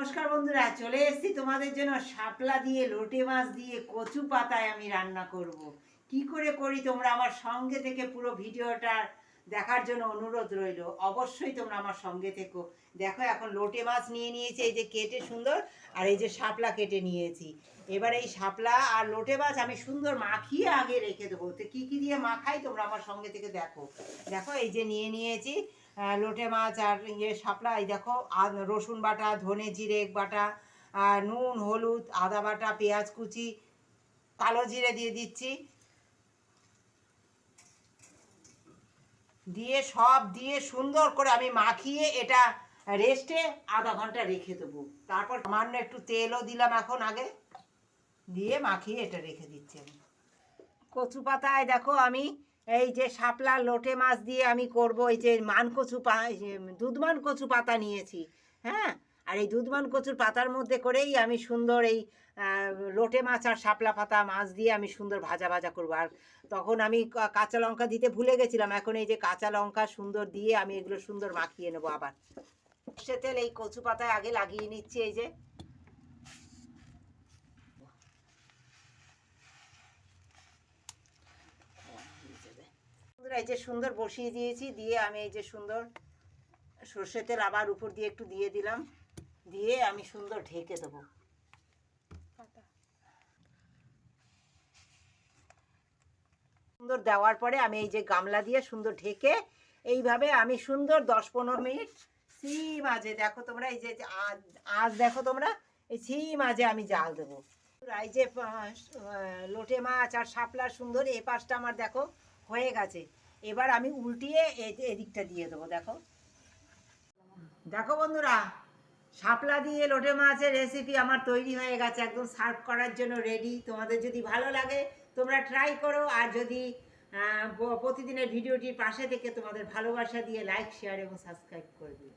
নমস্কার বন্ধুরা, চলে এসেছি তোমাদের জন্য শাপলা দিয়ে লোটে মাছ দিয়ে কচু পাতায় আমি রান্না করব। কি করে করি তোমরা আমার সঙ্গে থেকে পুরো ভিডিওটা দেখার জন্য অনুরোধ রইল। অবশ্যই তোমরা আমার সঙ্গে থেকো। দেখো এখন লোটে মাছ নিয়ে নিয়েছি, এই যে কেটে সুন্দর, আর এই যে শাপলা কেটে নিয়েছি। এবার এই শাপলা আর লোটে মাছ আমি সুন্দর মাখিয়ে আগে রেখে দেবো। তো কী কী দিয়ে মাখাই তোমরা আমার সঙ্গে থেকে দেখো। দেখো এই যে নিয়ে নিয়েছি লোটে মাছ আর শাপলা। এই দেখো রসুন বাটা, ধনে জিরে বাটা, নুন, হলুদ, আদা বাটা, পেঁয়াজ কুচি, কালো জিরে দিয়ে দিচ্ছি, দিয়ে সব দিয়ে সুন্দর করে আমি মাখিয়ে এটা রেস্টে আধা ঘন্টা রেখে দেবো। তারপর সামান্য একটু তেলও দিলাম এখন আগে, দিয়ে মাখিয়ে এটা রেখে দিচ্ছি আমি। কচু পাতায় দেখো আমি এই যে শাপলা লোটে মাছ দিয়ে আমি করব। এই যে দুধমান কচু পাতা নিয়েছি, হ্যাঁ। আর এই দুধমান কচুর পাতার মধ্যে করেই আমি সুন্দর এই লোটে মাছ আর শাপলা পাতা মাছ দিয়ে আমি সুন্দর ভাজা ভাজা করবো। আর তখন আমি কাঁচা লঙ্কা দিতে ভুলে গেছিলাম, এখন এই যে কাঁচা লঙ্কা সুন্দর দিয়ে আমি এগুলো সুন্দর মাখিয়ে নেবো। আবার সে তেল এই কচু পাতায় আগে লাগিয়ে নিচ্ছি। এই যে এই যে সুন্দর বসিয়ে দিয়েছি, দিয়ে আমি এই যে সুন্দর সর্ষের তেল আবার উপর দিয়ে একটু দিয়ে দিলাম, দিয়ে আমি সুন্দর ঢেকে দেবো। সুন্দর দেওয়ার পরে আমি এই যে গামলা দিয়ে সুন্দর ঢেকে এইভাবে আমি সুন্দর 10-15 মিনিট সিম আজে, দেখো তোমরা এই যে আজ দেখো তোমরা এই সিম আজে আমি জাল দেবো। এই যে লোটে মাছ আর শাপলা সুন্দর এই পাশটা আমার দেখো হয়ে গেছে। এবার আমি উল্টিয়ে এদিকটা দিয়ে দেবো। দেখো দেখো বন্ধুরা, শাপলা দিয়ে লোটে মাছের রেসিপি আমার তৈরি হয়ে গেছে, একদম সার্ভ করার জন্য রেডি। তোমাদের যদি ভালো লাগে তোমরা ট্রাই করো, আর যদি প্রতিদিনের ভিডিওটির পাশে থেকে তোমাদের ভালোবাসা দিয়ে লাইক, শেয়ার এবং সাবস্ক্রাইব করে দিও।